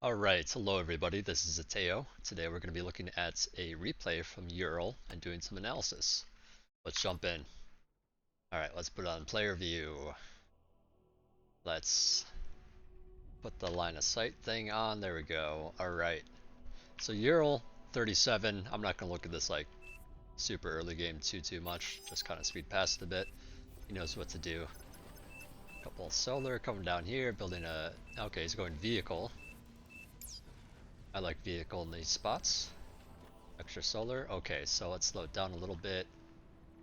Alright, hello everybody, this is Ateo. Today we're going to be looking at a replay from Eural and doing some analysis. Let's jump in. Alright, let's put on player view. Let's put the line of sight thing on, there we go. Alright, so Eural 37, I'm not going to look at this like super early game too much, just kind of speed past it a bit. He knows what to do. Couple solar coming down here, building a, okay, he's going vehicle. I like vehicle in these spots. Extra solar. Okay, so let's slow it down a little bit.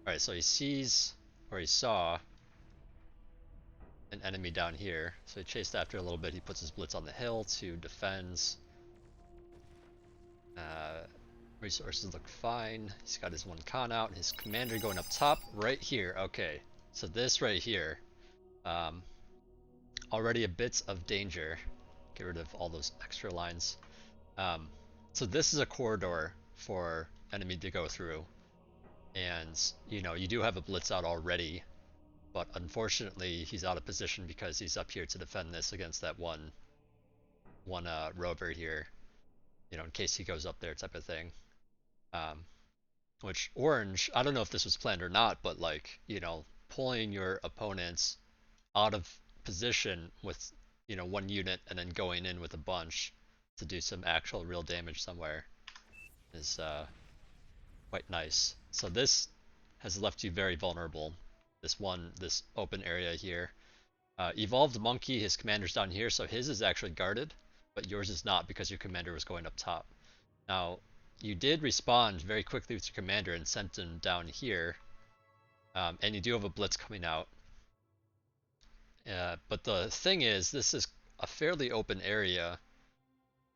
Alright, so he sees, or he saw, an enemy down here. So he chased after a little bit. He puts his blitz on the hill to defends. Resources look fine. He's got his one con out. His commander going up top right here. Okay, so this right here. Already a bit of danger. Get rid of all those extra lines. So this is a corridor for enemy to go through. And, you know, you do have a blitz out already, but unfortunately he's out of position because he's up here to defend this against that one rover here, you know, in case he goes up there type of thing. Which orange, I don't know if this was planned or not, but like, you know, pulling your opponents out of position with, you know, one unit and then going in with a bunch to do some actual real damage somewhere is quite nice. So this has left you very vulnerable. This open area here. Evolved Monkey, his commander's down here, so his is actually guarded, but yours is not because your commander was going up top. Now, you did respond very quickly with your commander and sent him down here, and you do have a blitz coming out. But the thing is, this is a fairly open area,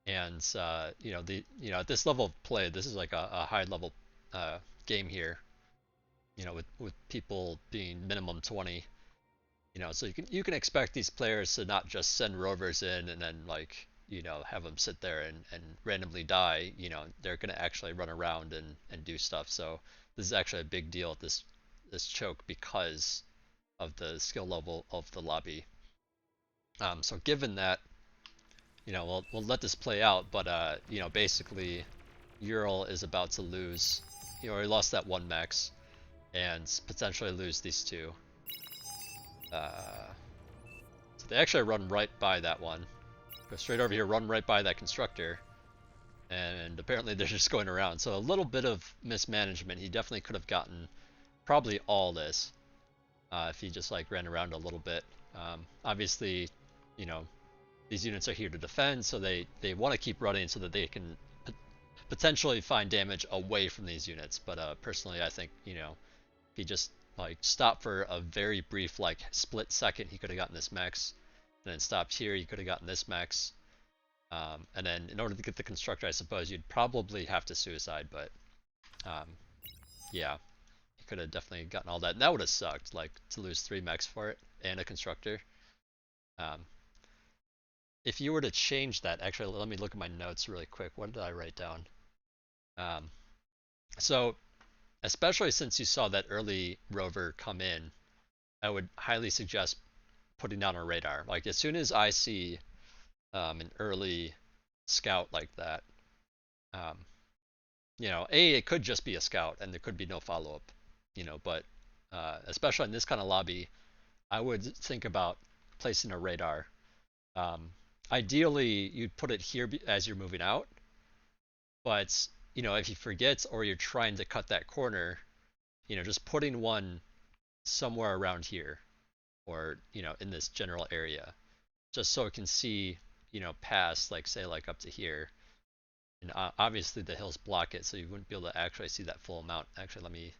and you know, at this level of play, this is like a high level game here. You know, with people being minimum 20. You know, so you can expect these players to not just send rovers in and then, like, you know, have them sit there and randomly die. You know, they're gonna actually run around and do stuff. So this is actually a big deal at this choke because of the skill level of the lobby. So given that, you know, we'll let this play out, but you know, basically Ural is about to lose. You know, he lost that one max and potentially lose these two. So they actually run right by that one. Go straight over here, run right by that constructor. And apparently they're just going around. So a little bit of mismanagement. He definitely could have gotten probably all this if he just like ran around a little bit. Obviously, you know, these units are here to defend, so they want to keep running so that they can potentially find damage away from these units. But personally, I think, you know, if he just like stopped for a very brief like split second, he could have gotten this max, and then stopped here, he could have gotten this max. And then in order to get the constructor, I suppose you'd probably have to suicide, but yeah, he could have definitely gotten all that, and that would have sucked, like to lose 3 max for it and a constructor. If you were to change that, actually, let me look at my notes really quick. What did I write down? So especially since you saw that early rover come in, I would highly suggest putting down a radar. Like as soon as I see an early scout like that, you know, it could just be a scout and there could be no follow-up, you know, but especially in this kind of lobby, I would think about placing a radar. Ideally, you'd put it here as you're moving out, but you know, if you forget or you're trying to cut that corner, you know, just putting one somewhere around here or, you know, in this general area, just so it can see, you know, past, like, say, like up to here. And obviously the hills block it, so you wouldn't be able to actually see that full amount. Actually, let me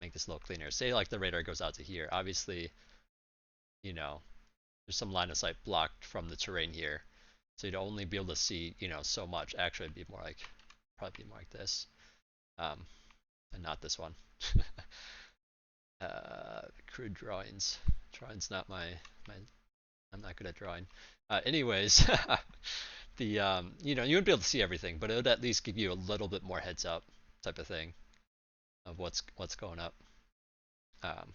make this a little cleaner. Say, like, the radar goes out to here. Obviously, you know, there's some line of sight blocked from the terrain here. So you'd only be able to see, you know, so much. Actually, it'd be more like, probably be more like this. And not this one. Crude drawings. Drawing's not my I'm not good at drawing. Anyways, the you know, you wouldn't be able to see everything, but it would at least give you a little bit more heads up type of thing of what's going up. Um,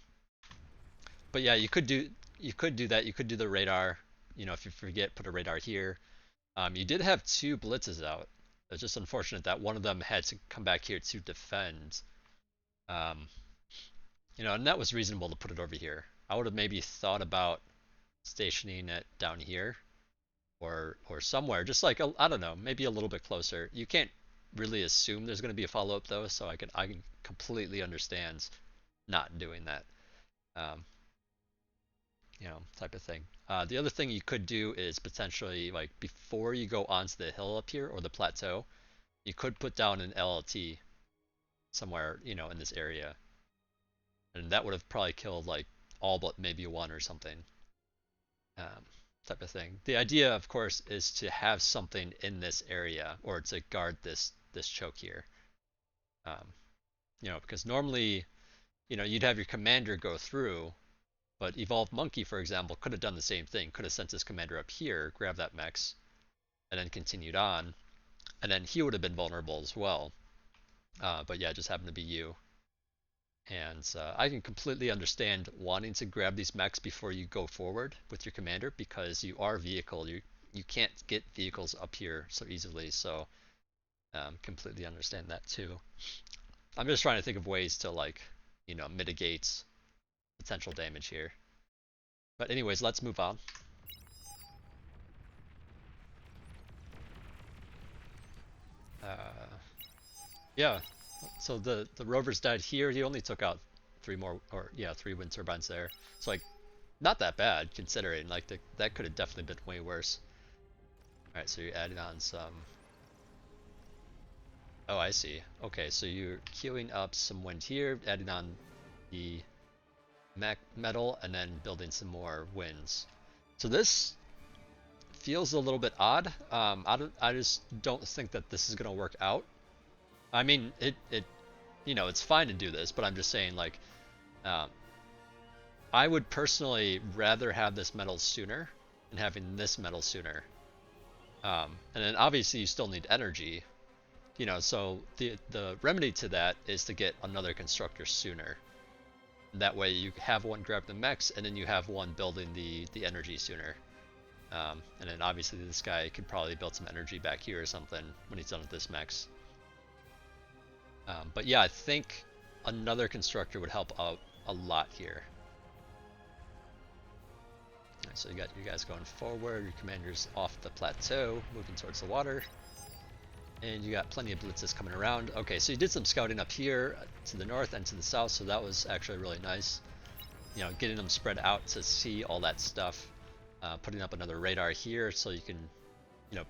but yeah, you could do that. You could do the radar. You know, if you forget, put a radar here. You did have two blitzes out. It's just unfortunate that one of them had to come back here to defend. Um, and that was reasonable to put it over here. I would have maybe thought about stationing it down here or somewhere, just like I don't know, maybe a little bit closer. You can't really assume there's going to be a follow up though, so I can completely understand not doing that. Um, type of thing. The other thing you could do is potentially like before you go onto the hill up here or the plateau, you could put down an LLT somewhere, in this area, and that would have probably killed like all but maybe one or something. Um, type of thing. The idea, of course, is to have something in this area or to guard this choke here. Um, because normally, you'd have your commander go through, but Evolved Monkey, for example, could have done the same thing. Could have sent his commander up here, grabbed that mechs, and then continued on, and then he would have been vulnerable as well. But yeah, it just happened to be you. And I can completely understand wanting to grab these mechs before you go forward with your commander because you are vehicle. You can't get vehicles up here so easily. So completely understand that too. I'm just trying to think of ways to like, mitigate potential damage here. But anyways, let's move on. Uh, yeah. So the rovers died here. He only took out three wind turbines there. So like, not that bad considering. Like that could have definitely been way worse. All right, so you're adding on some. Oh, I see. Okay, so you're queuing up some wind here, adding on the metal, and then building some more winds. So this feels a little bit odd. I just don't think that this is gonna work out. I mean, it's fine to do this, but I'm just saying, like, um, I would personally rather have this metal sooner than having this metal sooner. And then obviously you still need energy, so the remedy to that is to get another constructor sooner. That way you have one grab the mechs, and then you have one building the energy sooner. And then obviously this guy could probably build some energy back here or something when he's done with this mechs. But yeah, I think another constructor would help out a lot here. Right, so you got you guys going forward, your commander's off the plateau, moving towards the water. And you got plenty of blitzes coming around. Okay, so you did some scouting up here to the north and to the south, so that was actually really nice. Getting them spread out to see all that stuff. Putting up another radar here so you can,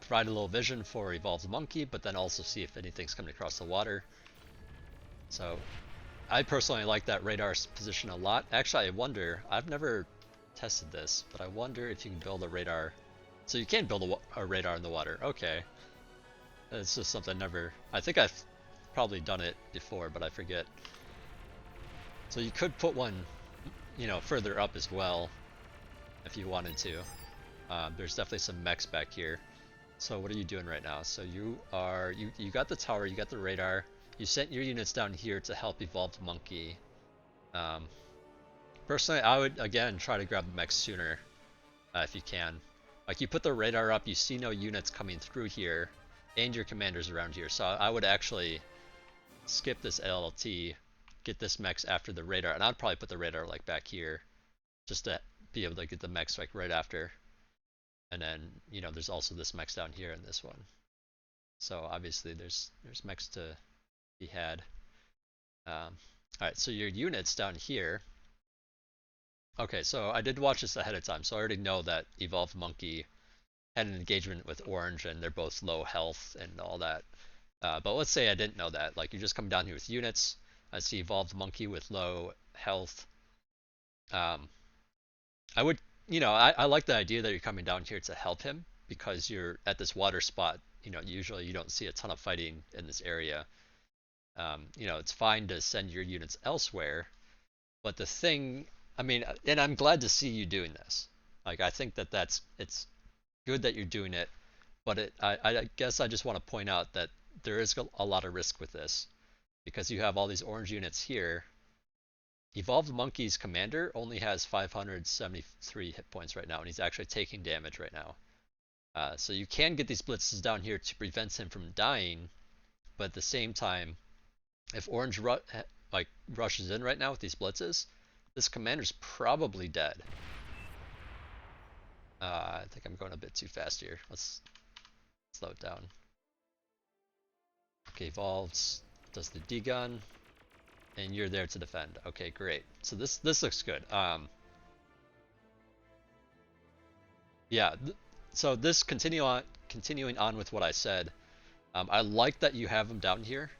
provide a little vision for Evolved Monkey, but then also see if anything's coming across the water. So I personally like that radar position a lot. Actually, I wonder, I've never tested this, but I wonder if you can build a radar. So you can build a radar in the water. Okay. It's just something I think I've probably done it before, but I forget. So you could put one, further up as well if you wanted to. There's definitely some mechs back here. So what are you doing right now? So you got the tower, you got the radar. You sent your units down here to help Evolved Monkey. Personally, I would again try to grab the mechs sooner if you can. Like you put the radar up, you see no units coming through here, and your commander's around here. So I would actually skip this LLT, get this mechs after the radar, and I'd probably put the radar like back here, just to be able to get the mechs like right after. And then there's also this mechs down here in this one. So obviously there's mechs to be had. All right, so your units down here. Okay, so I did watch this ahead of time, so I already know that Evolved Monkey had an engagement with Orange, and they're both low health and all that. But let's say I didn't know that. Like you just come down here with units. I see Evolved Monkey with low health. I would, I like the idea that you're coming down here to help him because you're at this water spot. Usually you don't see a ton of fighting in this area. It's fine to send your units elsewhere, but the thing, I mean, and I'm glad to see you doing this. Like I think that it's good that you're doing it, but I guess I just want to point out that there is a lot of risk with this because you have all these orange units here. Evolved Monkey's commander only has 573 hit points right now, and he's actually taking damage right now. So you can get these blitzes down here to prevent him from dying, but at the same time, if orange like rushes in right now with these blitzes, this commander's probably dead. I think I'm going a bit too fast here. Let's slow it down. Okay, evolves, does the D-gun, and you're there to defend. Okay, great. So this looks good. Yeah. So this continuing on with what I said. I like that you have him down here,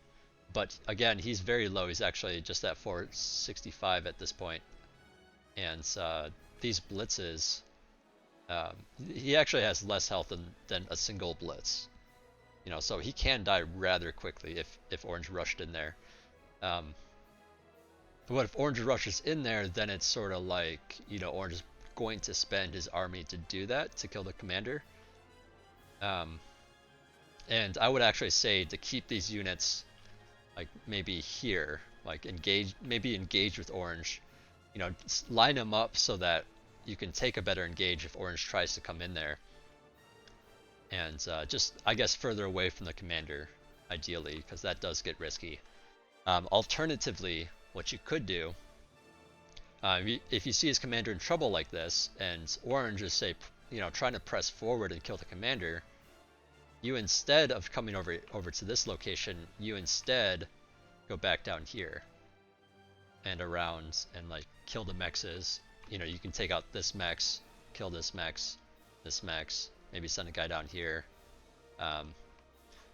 but again, he's very low. He's actually just at 465 at this point, and these blitzes. He actually has less health than a single blitz. You know, so he can die rather quickly if Orange rushed in there. But if Orange rushes in there, then it's sort of like, you know, Orange is going to spend his army to do that, to kill the commander. And I would actually say to keep these units, like maybe here, like maybe engage with Orange. You know, line them up so that you can take a better engage if Orange tries to come in there. And just, I guess, further away from the commander, ideally, because that does get risky. Alternatively, what you could do, if you see his commander in trouble like this, and Orange is, say, you know, trying to press forward and kill the commander, you, instead of coming over to this location, you instead go back down here and around and like kill the mexes. You know, you can take out this mex, kill this mex, maybe send a guy down here,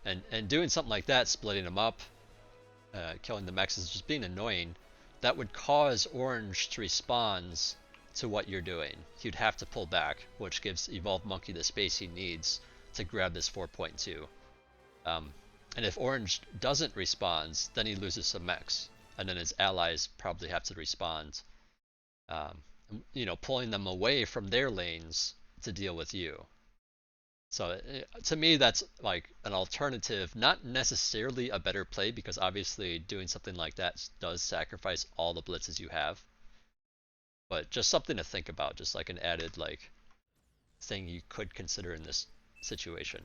and doing something like that, splitting them up, killing the mexes, just being annoying. That would cause Orange to respond to what you're doing. He'd have to pull back, which gives Evolved Monkey the space he needs to grab this 4.2. And if Orange doesn't respond, then he loses some mechs, and then his allies probably have to respond. You know, pulling them away from their lanes to deal with you. So to me, that's like an alternative, not necessarily a better play, because obviously doing something like that does sacrifice all the blitzes you have. But just something to think about, just like an added like thing you could consider in this situation.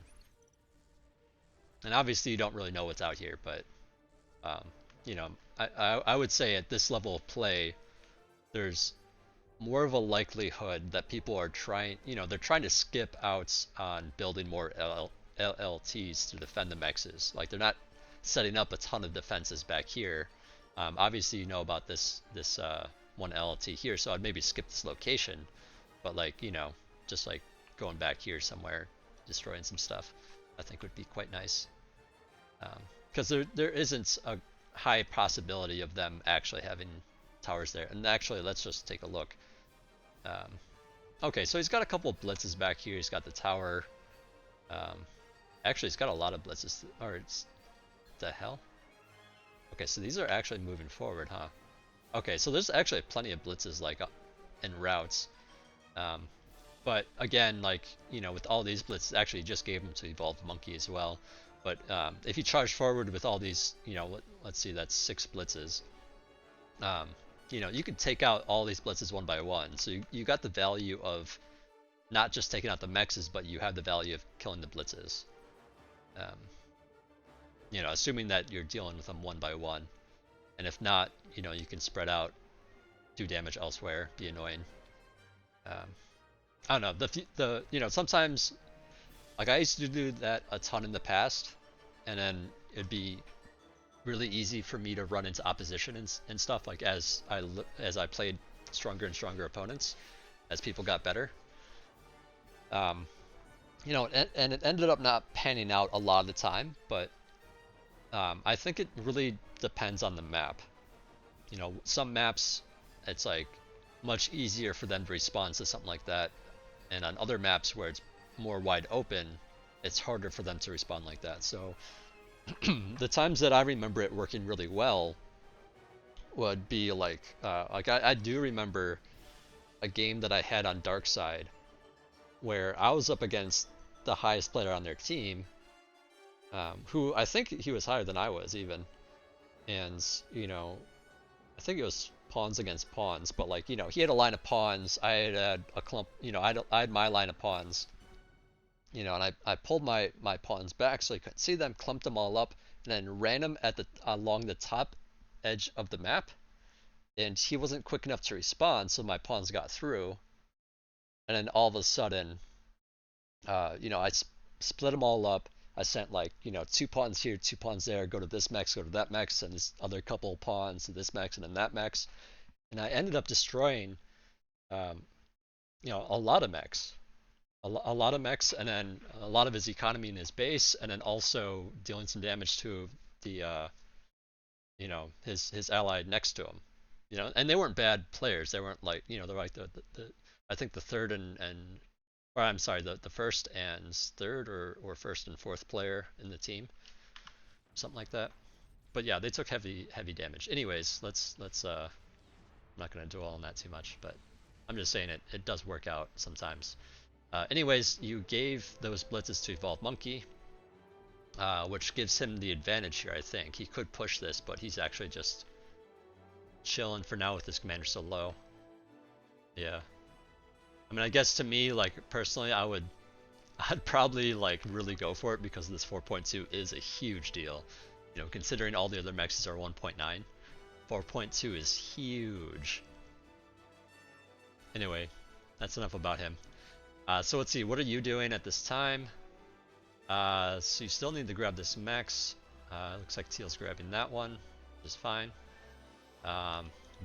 And obviously you don't really know what's out here, but you know, I would say at this level of play, there's more of a likelihood that people are trying, you know, they're trying to skip out on building more LLTs to defend the mexes. Like, they're not setting up a ton of defenses back here. Obviously, you know about this one LLT here, so I'd maybe skip this location. But, like, you know, just like going back here somewhere, destroying some stuff, I think would be quite nice. Because there isn't a high possibility of them actually having towers there. And actually, let's just take a look. Okay, so he's got a couple of blitzes back here. He's got the tower. Actually, he's got a lot of blitzes. Or it's the hell. Okay, so these are actually moving forward, huh? Okay, so there's actually plenty of blitzes like in routes. But again, like, you know, with all these blitzes, actually just gave him to Evolved Monkey as well. But if you charge forward with all these, you know, let's see, that's 6 blitzes. You know, you can take out all these blitzes one by one. So you got the value of not just taking out the mexes, but you have the value of killing the blitzes. You know, assuming that you're dealing with them one by one. And if not, you know, you can spread out, do damage elsewhere, be annoying. I don't know, the you know, sometimes, like, I used to do that a ton in the past, and then it'd be really easy for me to run into opposition and stuff, like as I played stronger and stronger opponents, as people got better. You know, and it ended up not panning out a lot of the time, but I think it really depends on the map. You know, some maps, it's like much easier for them to respond to something like that, and on other maps where it's more wide open, it's harder for them to respond like that. So the times that I remember it working really well would be like I do remember a game that I had on Dark Side where I was up against the highest player on their team, who I think he was higher than I was even, and you know, I think it was pawns against pawns, but like, you know, he had a line of pawns, I had a clump, you know, I had my line of pawns, And I pulled my pawns back so he couldn't see them, clumped them all up, and then ran them at the along the top edge of the map. And he wasn't quick enough to respawn, so my pawns got through. And then all of a sudden, I split them all up. I sent like, 2 pawns here, 2 pawns there, go to this max, go to that max, and this other couple pawns to this max and then that max. And I ended up destroying, um, a lot of mechs. A lot of mechs, and then a lot of his economy in his base, and then also dealing some damage to the, his ally next to him. And they weren't bad players. They weren't like, they're like the I think the third and or I'm sorry, the first and third or first and fourth player in the team, something like that. But yeah, they took heavy damage. Anyways, I'm not gonna dwell on that too much, but I'm just saying it does work out sometimes. Anyways, you gave those blitzes to Evolved Monkey, which gives him the advantage here, I think. He could push this, but he's actually just chilling for now with his commander so low. Yeah. I mean, I guess to me, like, personally, I'd probably, like, really go for it because this 4.2 is a huge deal. Considering all the other mexes are 1.9, 4.2 is huge. Anyway, that's enough about him. So let's see, what are you doing at this time? So you still need to grab this max. Looks like Teal's grabbing that one, which is fine.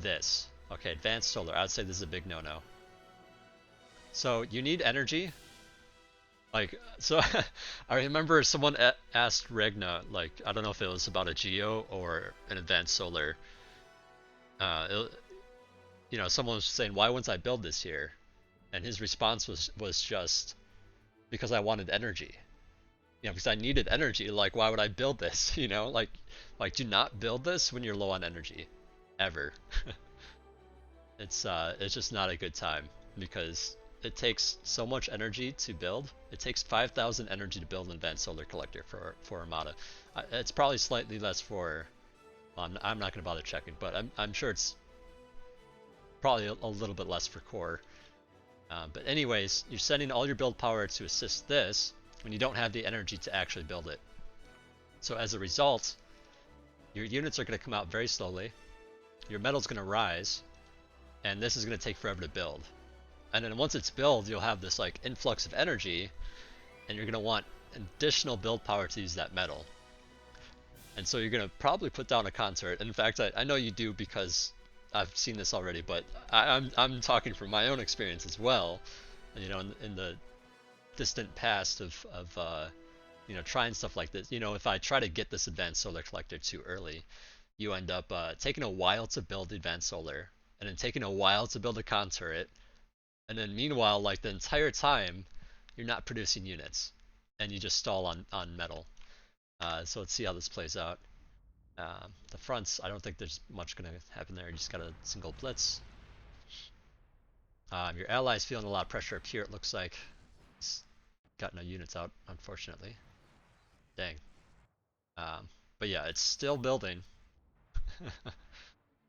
This. Okay, advanced solar. I'd say this is a big no-no. So you need energy. Like, so I remember someone asked Regna, like, I don't know if it was about a Geo or an advanced solar. Someone was saying, why wouldn't I build this here? And his response was just because I wanted energy. Because I needed energy. Like, why would I build this? Like do not build this when you're low on energy, ever. It's just not a good time because it takes so much energy to build. It takes 5,000 energy to build an advanced solar collector for Armada. It's probably slightly less for. Well, I'm not gonna bother checking, but I'm sure it's probably a little bit less for core. But anyways, you're sending all your build power to assist this when you don't have the energy to actually build it. So as a result, your units are going to come out very slowly, your metal's going to rise, and this is going to take forever to build. And then once it's built, you'll have this like influx of energy, and you're going to want additional build power to use that metal. And so you're going to probably put down a consort. In fact, I know you do because I've seen this already, but I'm talking from my own experience as well. In the distant past of trying stuff like this. If I try to get this advanced solar collector too early, you end up taking a while to build the advanced solar, and then taking a while to build a conturret, and then meanwhile, like the entire time, you're not producing units, and you just stall on metal. So let's see how this plays out. The fronts, I don't think there's much going to happen there. You just got a single blitz. Your ally's feeling a lot of pressure up here, it looks like. It's got no units out, unfortunately. Dang. But yeah, it's still building.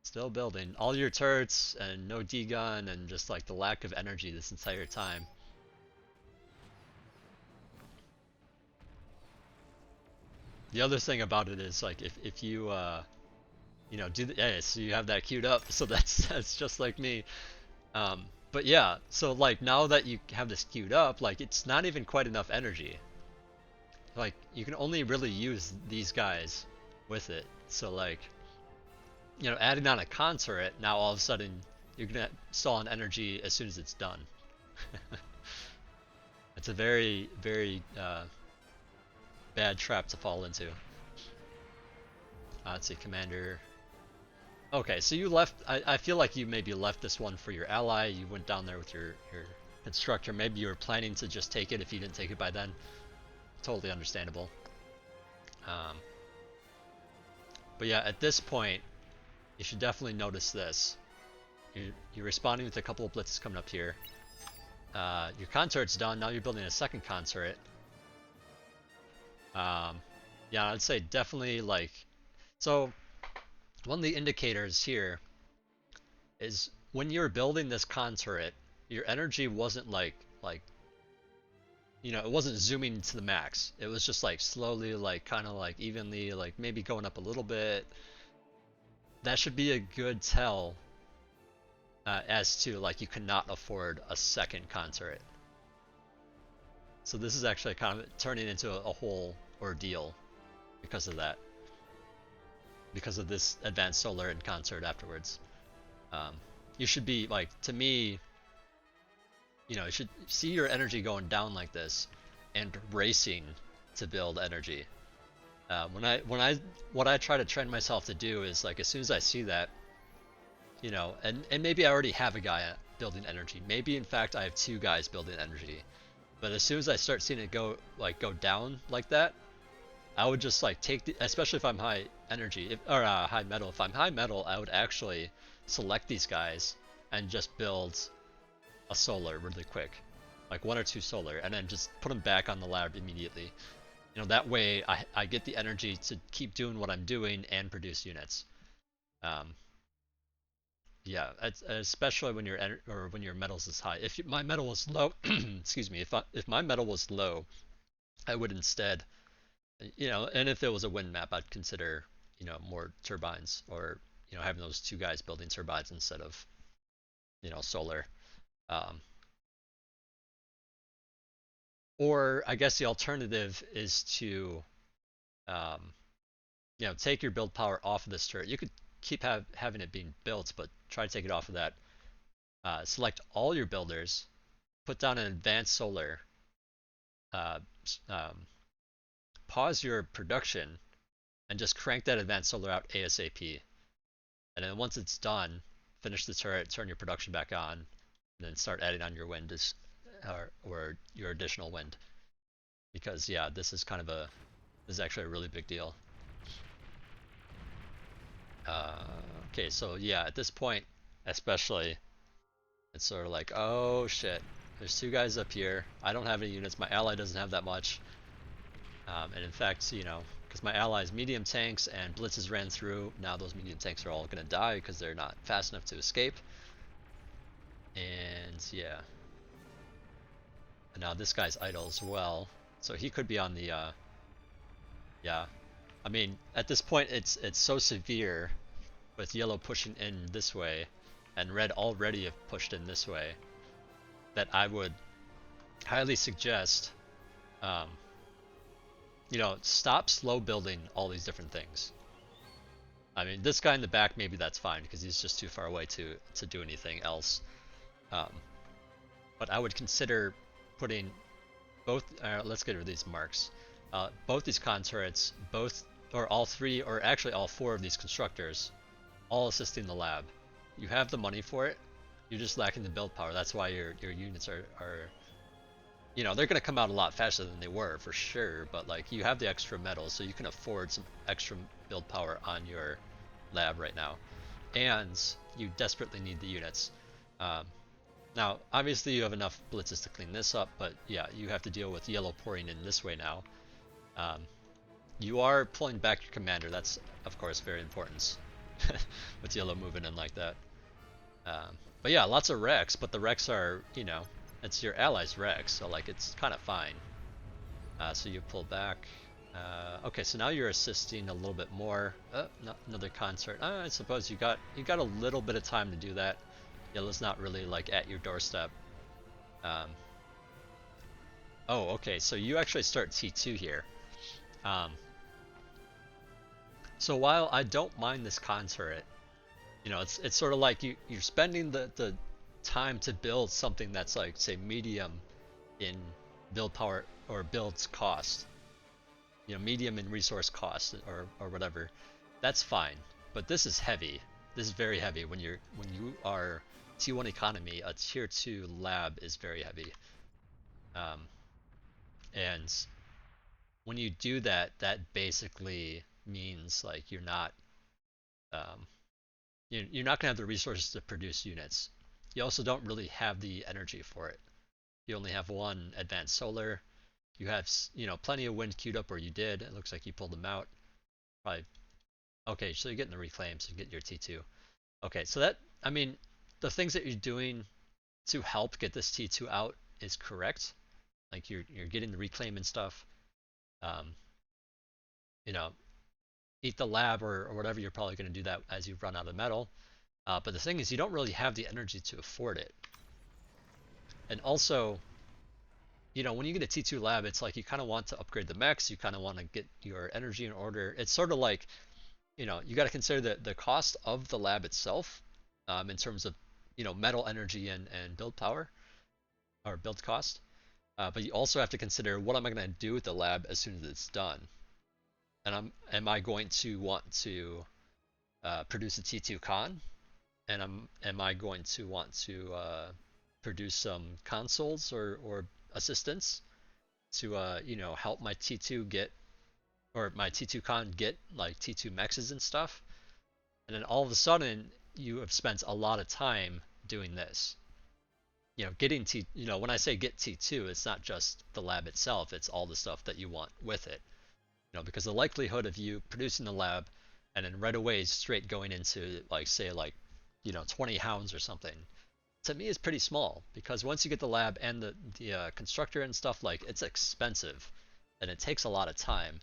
Still building. All your turrets and no D-gun and just like the lack of energy this entire time. The other thing about it is like if you so you have that queued up, so that's just like me. But yeah, so like now that you have this queued up, like it's not even quite enough energy. Like you can only really use these guys with it. So like adding on a consort, now all of a sudden you're gonna stall on energy as soon as it's done. It's a very, very bad trap to fall into. Let's see, commander. Okay, so you left. I feel like you maybe left this one for your ally. You went down there with your constructor. Maybe you were planning to just take it if you didn't take it by then. Totally understandable. But yeah, at this point, you should definitely notice this. You're responding with a couple of blitzes coming up here. Your consort's done. Now you're building a second consort. Yeah, I'd say definitely like. So, one of the indicators here is when you're building this consort, your energy wasn't like it wasn't zooming to the max. It was just like slowly, like kind of like evenly, like maybe going up a little bit. That should be a good tell as to like you cannot afford a second con turret. So this is actually kind of turning into a whole ordeal because of that, because of this advanced solar and concert afterwards. Um, you should be like, to me, you should see your energy going down like this and racing to build energy. What I try to train myself to do is like as soon as I see that, and maybe I already have a guy building energy. Maybe in fact I have two guys building energy. But as soon as I start seeing it go down like that, I would just like take the, especially if I'm high energy or high metal. If I'm high metal, I would actually select these guys and just build a solar really quick, like one or two solar, and then just put them back on the lab immediately. That way I get the energy to keep doing what I'm doing and produce units. Um, yeah, especially when when your metals is high. If my metal was low, excuse me, if my metal was low, I would instead, and if there was a wind map, I'd consider, more turbines or, having those two guys building turbines instead of, solar. Um, or I guess the alternative is to, um, take your build power off of this turret. You could keep having it being built, but try to take it off of that. Select all your builders, put down an advanced solar, uh, um, pause your production, and just crank that advanced solar out ASAP. And then once it's done, finish the turret, turn your production back on, and then start adding on your wind or your additional wind. Because yeah, this is actually a really big deal. Uh, okay, so yeah, at this point, especially, it's sort of like, oh shit, there's two guys up here. I don't have any units. My ally doesn't have that much. And in fact, because my allies medium tanks and blitzes ran through, now those medium tanks are all gonna die because they're not fast enough to escape. And yeah, and now this guy's idle as well, so he could be on the yeah. I mean, at this point, it's so severe with yellow pushing in this way, and red already have pushed in this way, that I would highly suggest, um, stop slow building all these different things. I mean, this guy in the back, maybe that's fine because he's just too far away to do anything else. Um, but I would consider putting both. Let's get rid of these marks. Both these con turrets, both or all three, or actually all four of these constructors, all assisting the lab. You have the money for it. You're just lacking the build power. That's why your units are they're gonna come out a lot faster than they were for sure. But like you have the extra metal, so you can afford some extra build power on your lab right now, and you desperately need the units. Um, Now, obviously you have enough blitzes to clean this up, but yeah, you have to deal with yellow pouring in this way now. Um, you are pulling back your commander. That's, of course, very important with yellow moving in like that. But yeah, lots of wrecks, but the wrecks are, it's your allies' wrecks, so like it's kind of fine. So you pull back. Okay, so now you're assisting a little bit more. Another concert. I suppose you got a little bit of time to do that. Yellow's not really like at your doorstep. Um, oh, okay, so you actually start T2 here. Um, so while I don't mind this con turret, it's sort of like you're spending the time to build something that's like, say, medium in build power or builds cost. Medium in resource cost or whatever. That's fine, but this is heavy. This is very heavy when you are T1 economy. A tier 2 lab is very heavy, and when you do that, that basically means like um, you're not gonna have the resources to produce units. You also don't really have the energy for it. You only have one advanced solar. You have plenty of wind queued up, or you did. It looks like you pulled them out. Probably. Okay, so you're getting the reclaims and get your T2. Okay, so that, I mean, the things that you're doing to help get this T2 out is correct. Like you're getting the reclaim and stuff. Um, you know, eat the lab or whatever. You're probably going to do that as you run out of metal. But the thing is, you don't really have the energy to afford it. And also, when you get a T2 lab, it's like you kind of want to upgrade the mechs. You kind of want to get your energy in order. It's sort of like, you got to consider the cost of the lab itself, in terms of, metal energy and build power or build cost. But you also have to consider, what am I going to do with the lab as soon as it's done? And am I going to want to produce a T2 con? And am I going to want to produce some consoles or assistants to help my T2 get, or my T2 con get, like T2 mexes and stuff? And then all of a sudden you have spent a lot of time doing this. Getting when I say get T2, it's not just the lab itself, it's all the stuff that you want with it. Because the likelihood of you producing the lab and then right away straight going into, like, say, like, 20 hounds or something, to me is pretty small, because once you get the lab and the constructor and stuff, like, it's expensive and it takes a lot of time.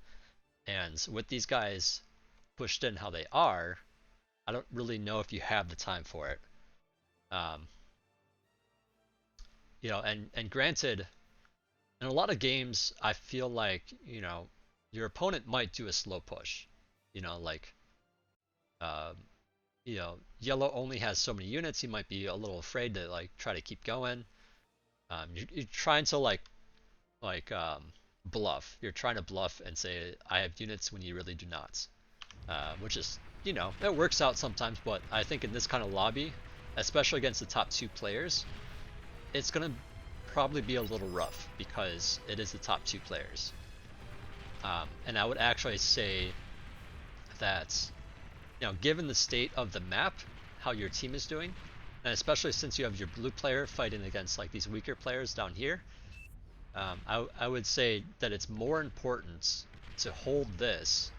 And with these guys pushed in how they are, I don't really know if you have the time for it. Um, and granted, in a lot of games, I feel like, your opponent might do a slow push. Like, uh, yellow only has so many units. He might be a little afraid to, like, try to keep going. You're trying to, bluff. You're trying to bluff and say, I have units, when you really do not. Which is, it works out sometimes, but I think in this kind of lobby, especially against the top two players, it's gonna probably be a little rough because it is the top two players. And I would actually say that, given the state of the map, how your team is doing, and especially since you have your blue player fighting against, like, these weaker players down here, I would say that it's more important to hold this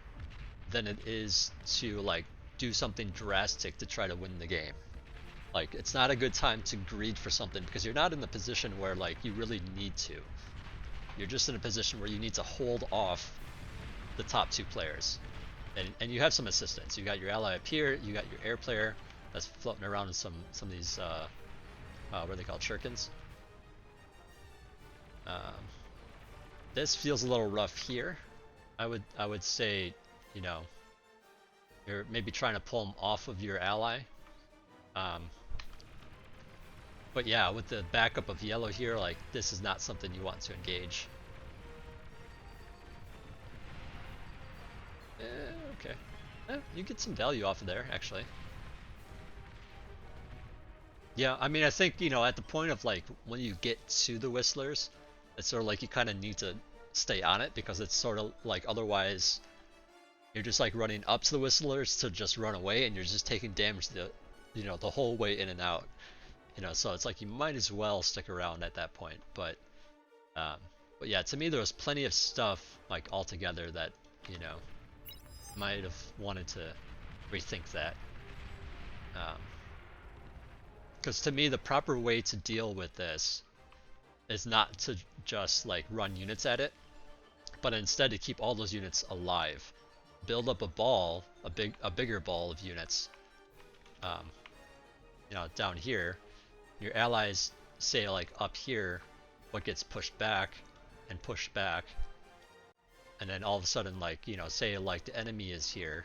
than it is to, like, do something drastic to try to win the game. Like, it's not a good time to greed for something because you're not in the position where, like, you really need to. You're just in a position where you need to hold off the top two players. And you have some assistance. You got your ally up here, you got your air player that's floating around in some of these, what are they called, shurikens? This feels a little rough here. I would say, you're maybe trying to pull them off of your ally. But yeah, with the backup of yellow here, like, this is not something you want to engage. Okay. You get some value off of there, actually. Yeah, I mean, I think, at the point of, like, when you get to the Whistlers, it's sort of like you kind of need to stay on it, because it's sort of like, otherwise you're just, like, running up to the Whistlers to just run away, and you're just taking damage the whole way in and out. So it's like you might as well stick around at that point. But yeah, to me there was plenty of stuff, like, altogether that, might have wanted to rethink that. Because to me the proper way to deal with this is not to just, like, run units at it, but instead to keep all those units alive. Build up a ball, a bigger ball of units, down here. Your allies, say, like, up here, what gets pushed back and pushed back, and then all of a sudden, like, say, like, the enemy is here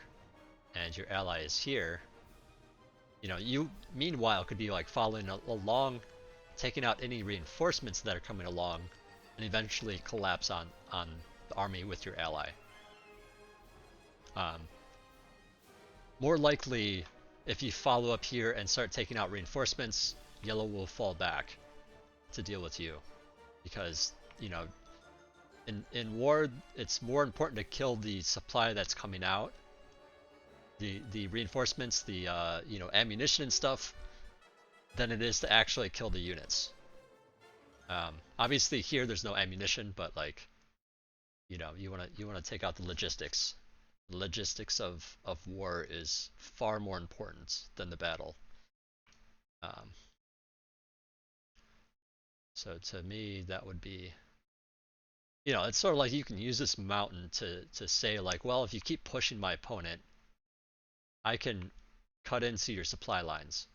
and your ally is here, you meanwhile could be, like, following along, taking out any reinforcements that are coming along, and eventually collapse on the army with your ally. More likely, if you follow up here and start taking out reinforcements, yellow will fall back to deal with you, because, in war, it's more important to kill the supply that's coming out, the reinforcements, the ammunition and stuff, than it is to actually kill the units. Obviously here there's no ammunition, but, like, you wanna take out the logistics. The logistics of war is far more important than the battle. So to me, that would be it's sort of like you can use this mountain to say like, well, if you keep pushing my opponent, I can cut into your supply lines,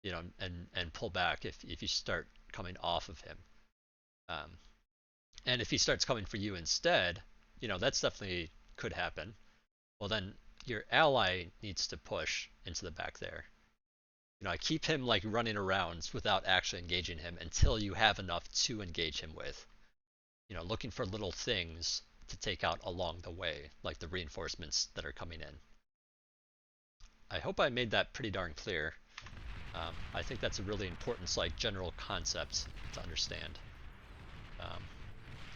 and pull back if you start coming off of him. Um, and if he starts coming for you instead, that's definitely could happen. Well, then your ally needs to push into the back there. I keep him like running around without actually engaging him until you have enough to engage him with. Looking for little things to take out along the way, like the reinforcements that are coming in. I hope I made that pretty darn clear. I think that's a really important like general concept to understand. Um,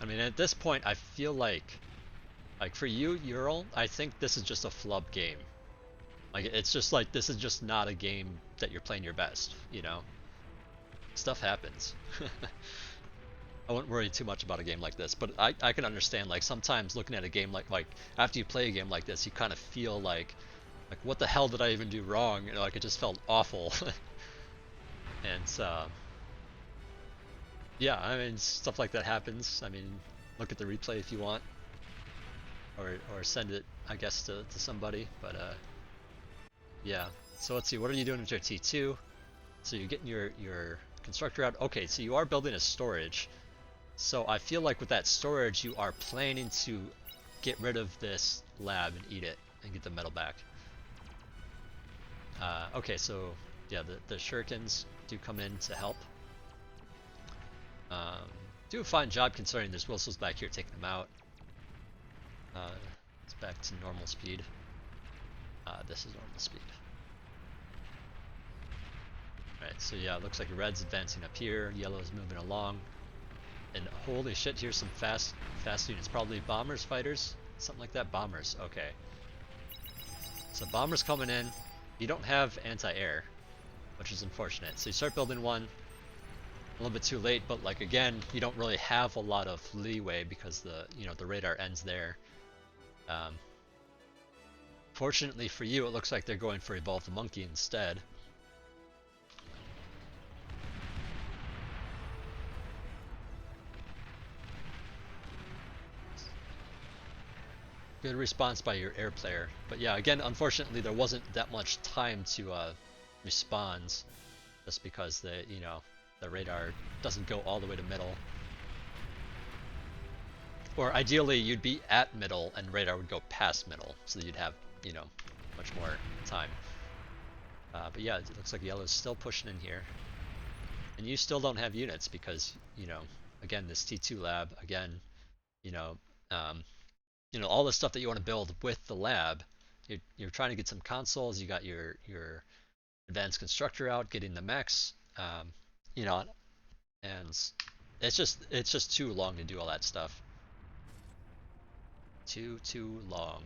I mean, at this point, I feel like for you, Eural, I think this is just a flub game. Like it's just like this is just not a game that you're playing your best. Stuff happens. I wouldn't worry too much about a game like this, but I can understand like sometimes looking at a game like after you play a game like this, you kind of feel like what the hell did I even do wrong? Like it just felt awful. And yeah, I mean stuff like that happens. I mean, look at the replay if you want, or send it I guess to somebody. But yeah. So let's see. What are you doing with your T2? So you're getting your constructor out. Okay, so you are building a storage. So I feel like with that storage, you are planning to get rid of this lab and eat it and get the metal back. Okay, so yeah, the shurikens do come in to help. Do a fine job considering there's whistles back here taking them out. It's back to normal speed. This is normal speed. Alright, so yeah, it looks like red's advancing up here, yellow's moving along. And holy shit, here's some fast units. Probably bombers, fighters, something like that. Bombers, okay. So bombers coming in. You don't have anti-air, which is unfortunate. So you start building one a little bit too late, but like again, you don't really have a lot of leeway because the radar ends there. Fortunately for you, it looks like they're going for Evolve the Monkey instead. Good response by your air player. But yeah, again, unfortunately there wasn't that much time to respond, just because the radar doesn't go all the way to middle. Or ideally you'd be at middle and radar would go past middle, so that you'd have, much more time. But yeah, it looks like yellow's still pushing in here. And you still don't have units because, again, this T2 lab, again, all the stuff that you want to build with the lab, you're trying to get some consoles. You got your advanced constructor out, getting the mechs, and it's just too long to do all that stuff. Too long.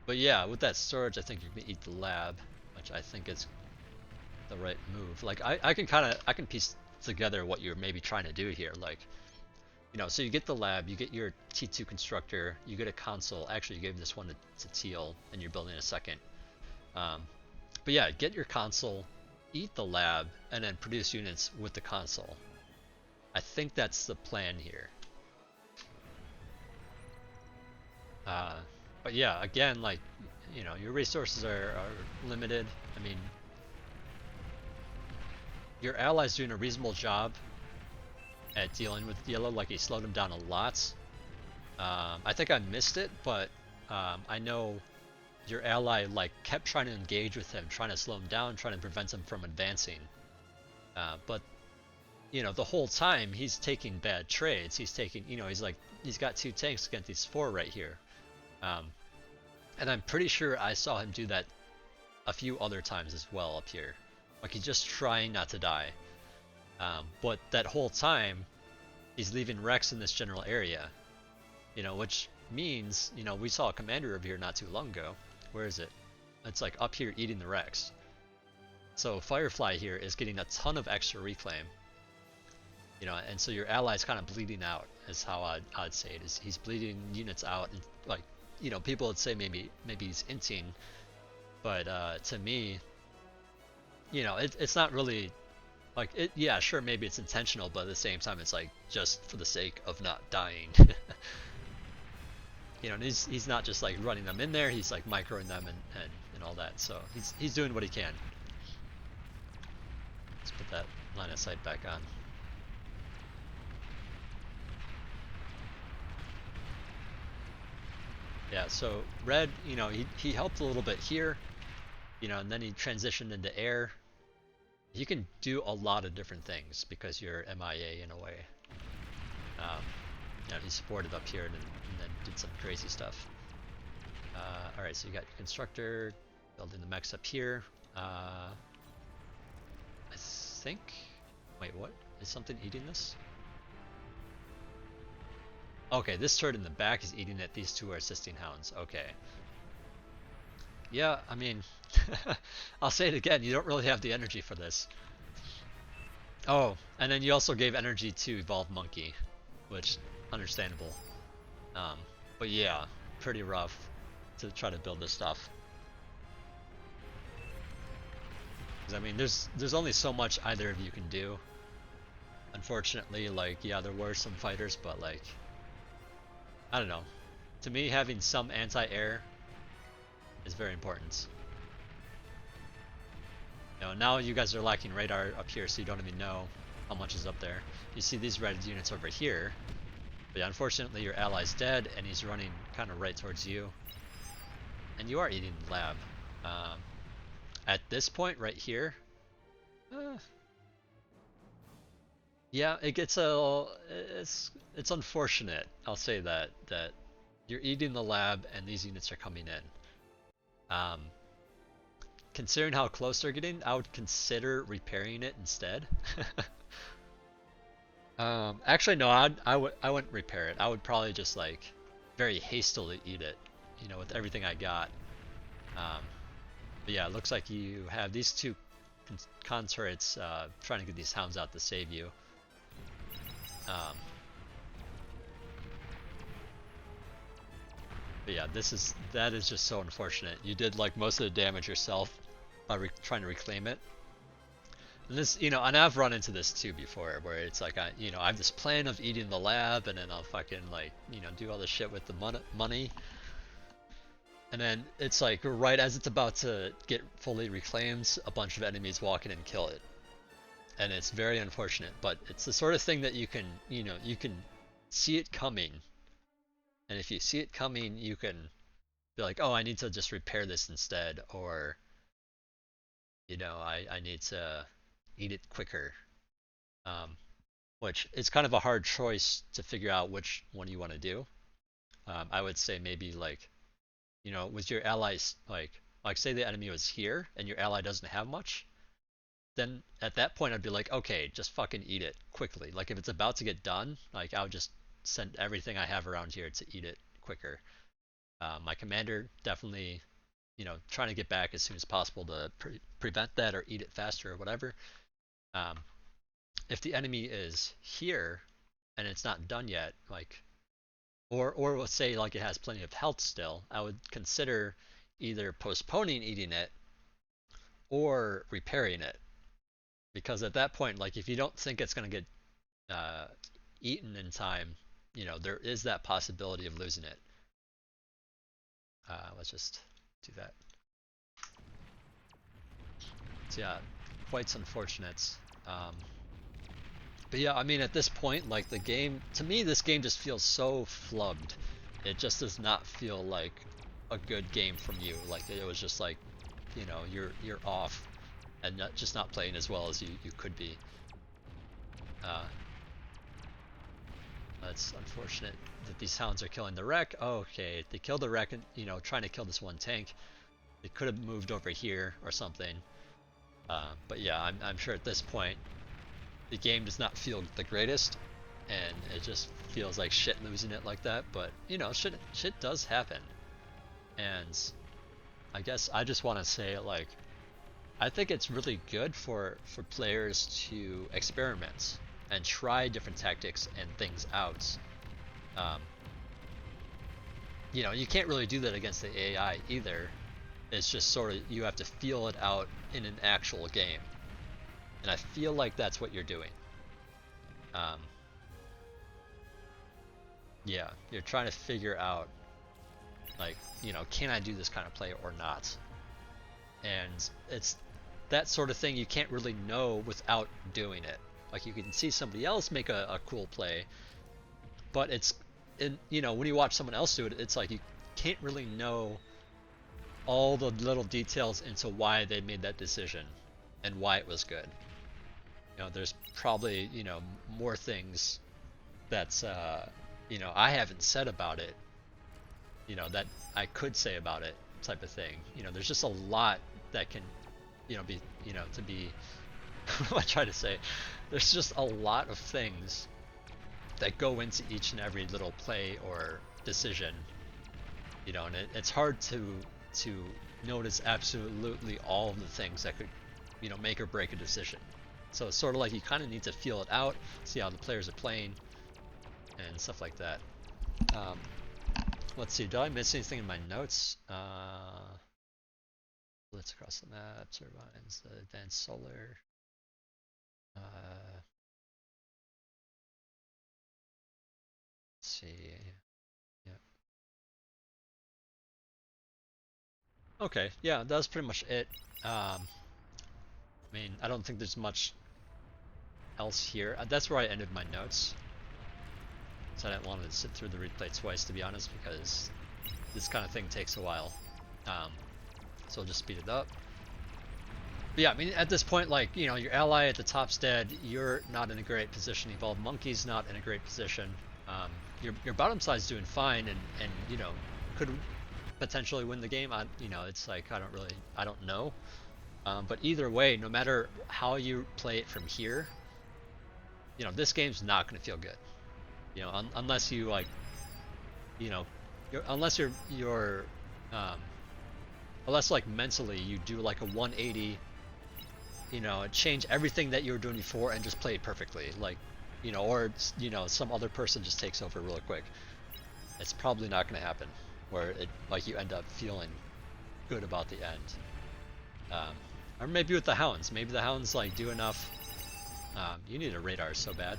But yeah, with that storage, I think you're gonna eat the lab, which I think is the right move. Like I can piece together what you're maybe trying to do here. Like, so you get the lab, you get your T2 constructor, you get a console. Actually, you gave this one to Teal, and you're building a second. But yeah, get your console, eat the lab, and then produce units with the console. I think that's the plan here. But yeah, again, like, your resources are limited. I mean, your ally's doing a reasonable job at dealing with yellow. Like, he slowed him down a lot. I think I missed it, but I know your ally like kept trying to engage with him, trying to slow him down, trying to prevent him from advancing. But the whole time he's taking bad trades. He's taking, he's got 2 tanks against these 4 right here. And I'm pretty sure I saw him do that a few other times as well up here. Like, he's just trying not to die. But that whole time, he's leaving Rex in this general area. Which means, we saw a commander over here not too long ago. Where is it? It's like up here eating the Rex. So Firefly here is getting a ton of extra reclaim. And so your ally's kind of bleeding out, is how I'd say it. Is he's bleeding units out, and like, people would say maybe he's inting, but to me, it's not really Like it, yeah, sure, maybe it's intentional, but at the same time, it's like just for the sake of not dying. You know, and he's not just like running them in there. He's like microing them and all that. So he's doing what he can. Let's put that line of sight back on. Yeah, so red, you know, he helped a little bit here, you know, and then he transitioned into air. You can do a lot of different things because you're MIA in a way. You know, he supported up here and then did some crazy stuff. Alright, so you got your constructor building the mechs up here. I think... Wait, what? Is something eating this? Okay, this turret in the back is eating it. These two are assisting hounds. Okay. Yeah, I mean, I'll say it again. You don't really have the energy for this. Oh, and then you also gave energy to Evolved Monkey, which, understandable. Um, but yeah, pretty rough to try to build this stuff. Because I mean, there's only so much either of you can do. Unfortunately, like, yeah, there were some fighters, but like, I don't know. To me, having some anti-air is very important. You know, now you guys are lacking radar up here, so you don't even know how much is up there. You see these red units over here, but yeah, unfortunately your ally's dead, and he's running kind of right towards you. And you are eating the lab. At this point right here, yeah, it gets a it's unfortunate. I'll say that you're eating the lab and these units are coming in. Considering how close they're getting, I would consider repairing it instead. Actually, no, I wouldn't repair it. I would probably just like very hastily eat it, you know, with everything I got. But yeah, it looks like you have these two conturrets trying to get these hounds out to save you. But yeah, that is just so unfortunate. You did like most of the damage yourself by trying to reclaim it. And this, you know, and I've run into this too before, where it's like I have this plan of eating the lab, and then I'll fucking like, you know, do all this shit with the money, and then it's like right as it's about to get fully reclaimed, a bunch of enemies walk in and kill it, and it's very unfortunate. But it's the sort of thing that you can, you know, you can see it coming, and if you see it coming, you can be like, oh, I need to just repair this instead, or you know, I need to eat it quicker. Which is kind of a hard choice to figure out which one you want to do. I would say maybe like, you know, with your allies, like say the enemy was here and your ally doesn't have much, then at that point I'd be like, okay, just fucking eat it quickly. Like if it's about to get done, like I would just send everything I have around here to eat it quicker. My commander definitely, you know, trying to get back as soon as possible to prevent that or eat it faster or whatever. If the enemy is here and it's not done yet, like, or let's say like it has plenty of health still, I would consider either postponing eating it or repairing it, because at that point, like if you don't think it's gonna get eaten in time, you know, there is that possibility of losing it. Let's just do that. So yeah, quite unfortunate. But yeah, I mean, at this point, like the game, to me, this game just feels so flubbed. It just does not feel like a good game from you. Like it was just like, you know, you're off and just not playing as well as you could be. That's unfortunate that these hounds are killing the wreck. Oh, okay, they killed the wreck and, you know, trying to kill this one tank. They could have moved over here or something. But yeah, I'm sure at this point, the game does not feel the greatest, and it just feels like shit losing it like that. But you know, shit does happen, and I guess I just want to say, like, I think it's really good for players to experiment and try different tactics and things out. Um, you know, you can't really do that against the AI either. It's just sort of, you have to feel it out in an actual game. And I feel like that's what you're doing. Um, yeah, you're trying to figure out, like, can I do this kind of play or not? And it's that sort of thing you can't really know without doing it. Like, you can see somebody else make a cool play, but when you watch someone else do it, it's like you can't really know all the little details into why they made that decision and why it was good. There's probably, more things that's, I haven't said about it, that I could say about it, type of thing. There's just a lot that can, be, to be, what am I trying to say? There's just a lot of things that go into each and every little play or decision, and it's hard to notice absolutely all of the things that could, make or break a decision. So it's sort of like you kind of need to feel it out, see how the players are playing, and stuff like that. Um, let's see, did I miss anything in my notes? Let's across the map, turbines, the advanced solar. Let's see. Yeah. Okay, yeah, that's pretty much it. I mean, I don't think there's much else here. That's where I ended my notes. So I didn't want to sit through the replay twice, to be honest, because this kind of thing takes a while. So I'll just speed it up. But yeah, I mean, at this point, like, your ally at the top's dead, you're not in a great position. Evolved Monkey's not in a great position. Your bottom side's doing fine, and could potentially win the game. It's like, I don't know. But either way, no matter how you play it from here, this game's not going to feel good. Unless you, like, unless unless, like, mentally you do like a 180, change everything that you were doing before and just play it perfectly, like, or some other person just takes over real quick. It's probably not going to happen, where like you end up feeling good about the end. Or maybe with the hounds, maybe the hounds like do enough. You need a radar so bad.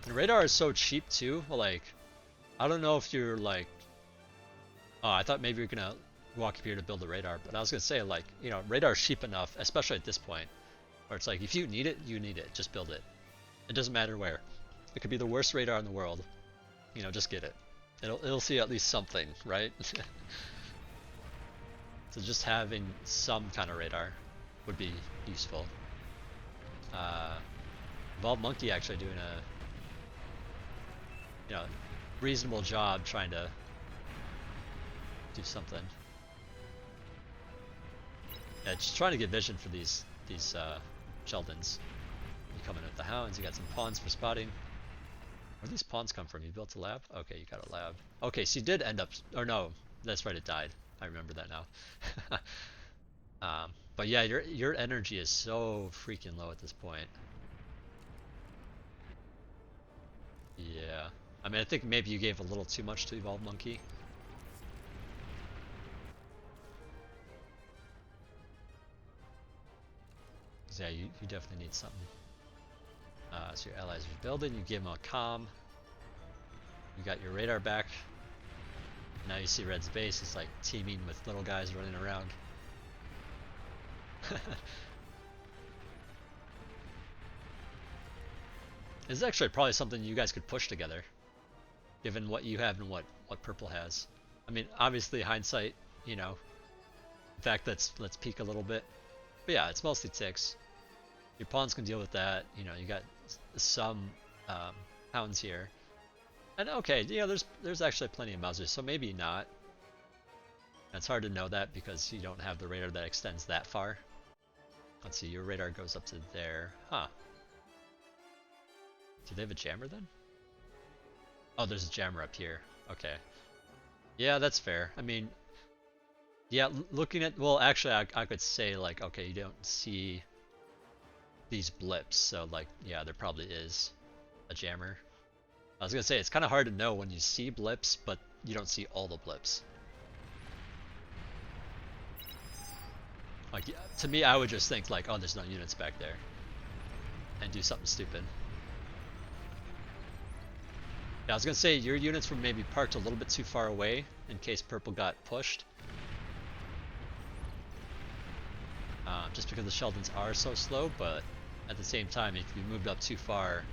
And radar is so cheap too. Like, I don't know if you're like, oh, I thought maybe you're gonna walk up here to build a radar, but I was gonna say, like, radar is cheap enough, especially at this point, where it's like, if you need it, you need it. Just build it. It doesn't matter where. It could be the worst radar in the world. Just get it. It'll see at least something, right? So just having some kind of radar would be useful. Evolved Monkey actually doing a reasonable job trying to do something. Yeah, just trying to get vision for these Sheldons. You come in with the hounds, you got some pawns for spotting. Where do these pawns come from? You built a lab? Okay, you got a lab. Okay, so you did end up, or no, that's right, it died. I remember that now. But yeah, your energy is so freaking low at this point. Yeah. I mean, I think maybe you gave a little too much to Evolved Monkey. Yeah, you definitely need something. So your allies are building, you give them a comm. You got your radar back. Now you see Red's base is like teeming with little guys running around. This is actually probably something you guys could push together, given what you have and what purple has. I mean, obviously hindsight, in fact, let's peek a little bit. But yeah, it's mostly ticks. Your pawns can deal with that. You got some hounds here. And okay, there's actually plenty of Mausers, so maybe not. It's hard to know that because you don't have the radar that extends that far. Let's see, your radar goes up to there. Huh. Do they have a jammer then? Oh, there's a jammer up here. Okay. Yeah, that's fair. I mean, yeah, looking at, well, actually, I could say, like, okay, you don't see these blips, so, like, yeah, there probably is a jammer. I was gonna say, it's kind of hard to know when you see blips, but you don't see all the blips. Like to me, I would just think like, oh, there's no units back there, and do something stupid. Yeah, I was gonna say your units were maybe parked a little bit too far away in case purple got pushed. Just because the Sheldons are so slow, but at the same time, if you moved up too far,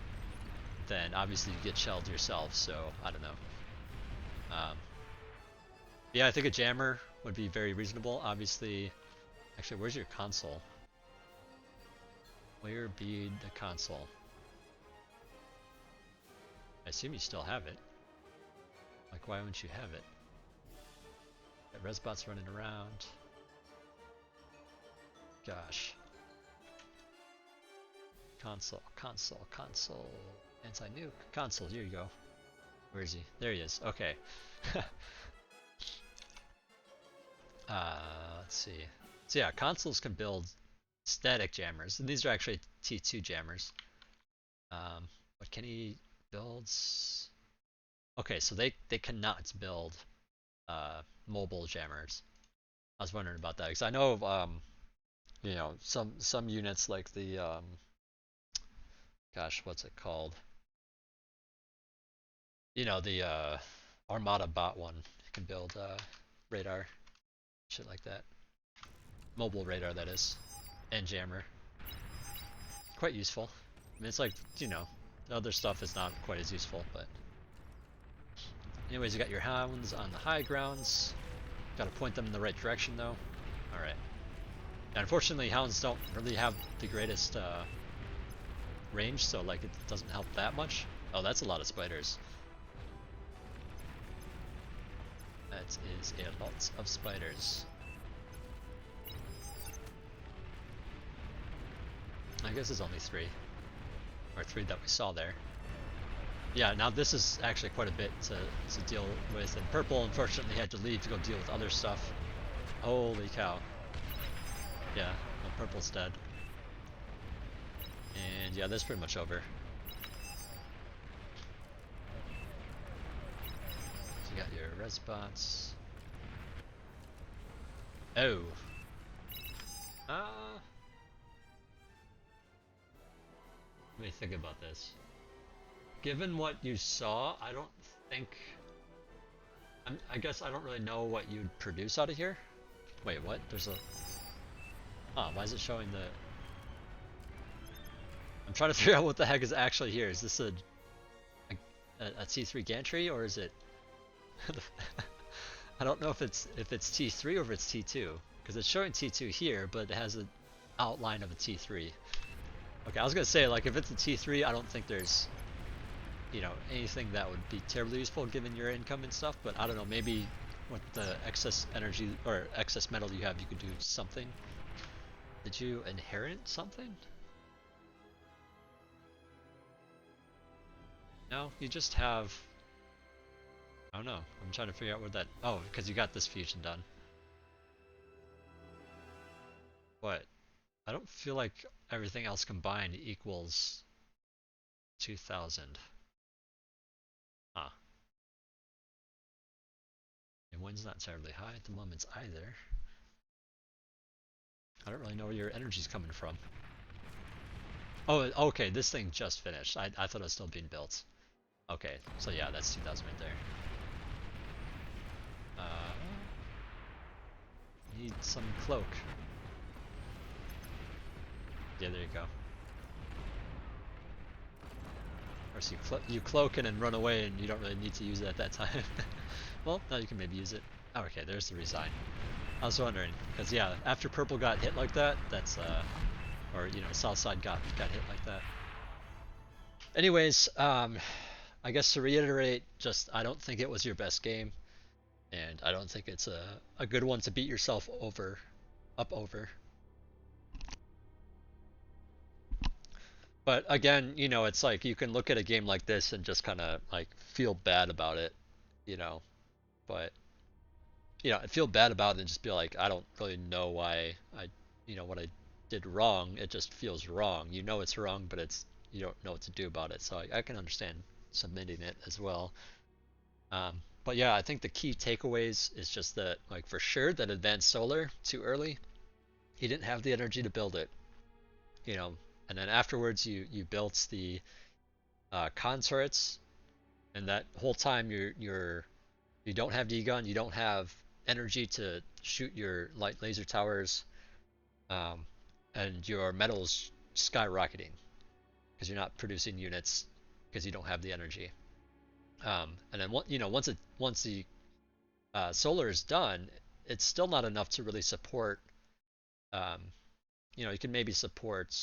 then obviously you get shelled yourself, so I don't know. Um, yeah, I think a jammer would be very reasonable. Obviously, actually, where's your console? Where be the console? I assume you still have it. Like, why wouldn't you have it? Got Resbots running around. Gosh. Console, console, console. Anti-nuke. Console, here you go. Where is he? There he is. Okay. Let's see. So yeah, consoles can build static jammers. And these are actually T2 jammers. What can he build? Okay, so they cannot build mobile jammers. I was wondering about that because I know of you know some units like the gosh, what's it called? You know, the Armada bot one can build radar, shit like that. Mobile radar, that is, and jammer. Quite useful. I mean, it's like, you know, the other stuff is not quite as useful, but anyways, you got your hounds on the high grounds. Got to point them in the right direction, though. All right. Now, unfortunately, hounds don't really have the greatest range, so like it doesn't help that much. Oh, that's a lot of spiders. That is a lot of spiders. I guess it's only 3. Or 3 that we saw there. Yeah, now this is actually quite a bit to deal with, and purple unfortunately had to leave to go deal with other stuff. Holy cow. Yeah, well, purple's dead. And yeah, that's pretty much over. So you got your res bots. Oh. Let me think about this. Given what you saw, I don't think... I guess I don't really know what you'd produce out of here. Wait, what? There's a... Oh, why is it showing the... I'm trying to figure out what the heck is actually here. Is this a T3 gantry, or is it... I don't know if it's T3 or if it's T2. Because it's showing T2 here, but it has an outline of a T3. Okay, I was gonna say, like, if it's a T3, I don't think there's, you know, anything that would be terribly useful given your income and stuff, but I don't know, maybe with the excess energy or excess metal you have, you could do something. Did you inherit something? No, you just have... I don't know, I'm trying to figure out what that... Oh, because you got this fusion done. What? I don't feel like everything else combined equals 2000. Huh. And wind's not terribly high at the moment either. I don't really know where your energy's coming from. Oh, okay, this thing just finished. I thought it was still being built. Okay, so yeah, that's 2000 right there. Need some cloak. Yeah, there you go. Of course, you cloak and then run away, and you don't really need to use it at that time. Well, now you can maybe use it. Oh, okay, there's the resign. I was wondering, because yeah, after purple got hit like that, that's or you know, south side got hit like that. Anyways, I guess to reiterate, just I don't think it was your best game, and I don't think it's a good one to beat yourself up over. But again, you know, it's like you can look at a game like this and just kind of like feel bad about it, you know. But you know, I feel bad about it and just be like, I don't really know why you know, what I did wrong. It just feels wrong. You know it's wrong, but it's you don't know what to do about it. So I can understand submitting it as well. But yeah, I think the key takeaways is just that, like, for sure that advanced solar too early, he didn't have the energy to build it, you know. And then afterwards, you built the consorts, and that whole time you don't have D-gun, you don't have energy to shoot your light laser towers, um, and your metal's skyrocketing because you're not producing units because you don't have the energy. And then once the solar is done, it's still not enough to really support. Um, you can maybe support.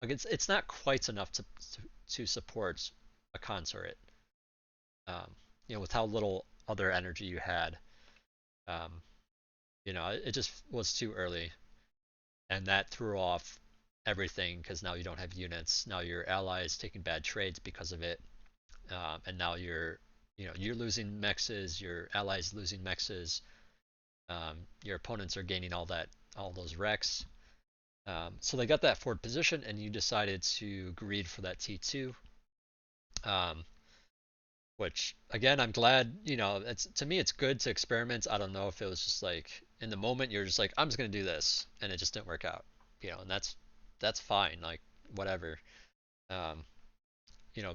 Like it's not quite enough to support a consort. Um, with how little other energy you had. Um, it just was too early, and that threw off everything because now you don't have units. Now your ally is taking bad trades because of it, and now you're losing mexes. Your allies losing mexes. Your opponents are gaining all those wrecks. So they got that forward position, and you decided to greed for that T2. Um, which again, I'm glad. To me, it's good to experiment. I don't know if it was just like in the moment you're just like, I'm just gonna do this, and it just didn't work out. And that's fine. Like whatever. Um,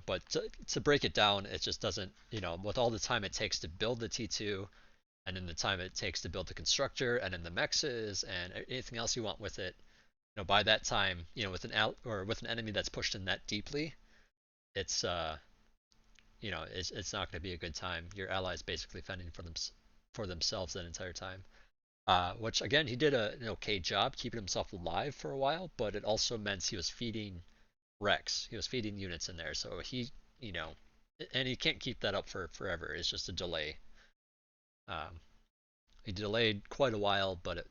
but to break it down, it just doesn't. With all the time it takes to build the T2, and then the time it takes to build the constructor, and then the mexes, and anything else you want with it. By that time, with with an enemy that's pushed in that deeply, it's it's not going to be a good time. Your allies basically fending for themselves that entire time. Which again, he did an okay job keeping himself alive for a while, but it also meant he was feeding Rex. He was feeding units in there, so you know, and he can't keep that up for forever. It's just a delay. Um, he delayed quite a while, but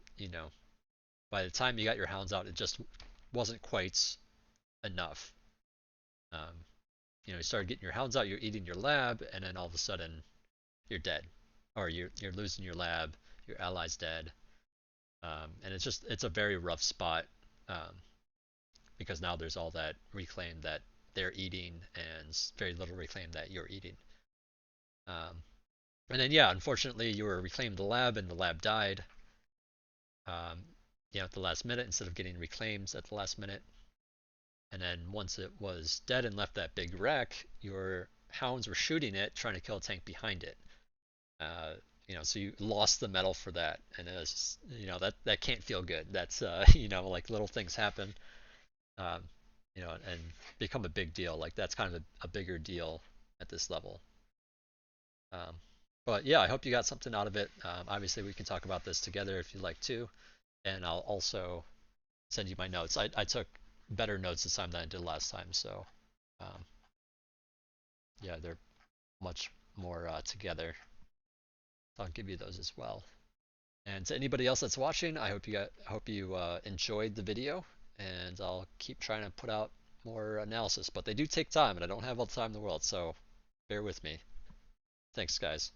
by the time you got your hounds out, it just wasn't quite enough. Um, you started getting your hounds out, you're eating your lab, and then all of a sudden you're dead, or you're losing your lab, your ally's dead, and it's a very rough spot, um, because now there's all that reclaim that they're eating and very little reclaim that you're eating. Um, and then yeah, unfortunately you were reclaimed the lab and the lab died. Um, at the last minute instead of getting reclaimed at the last minute. And then once it was dead and left that big wreck, your hounds were shooting it, trying to kill a tank behind it. Uh, so you lost the medal for that, and it was, that can't feel good. That's like little things happen, um, and become a big deal. Like that's kind of a bigger deal at this level. Um, but yeah, I hope you got something out of it. Obviously, we can talk about this together if you'd like to, and I'll also send you my notes. I took better notes this time than I did last time, so um, yeah, they're much more together. I'll give you those as well. And to anybody else that's watching, I hope you enjoyed the video, and I'll keep trying to put out more analysis. But they do take time, and I don't have all the time in the world, so bear with me. Thanks, guys.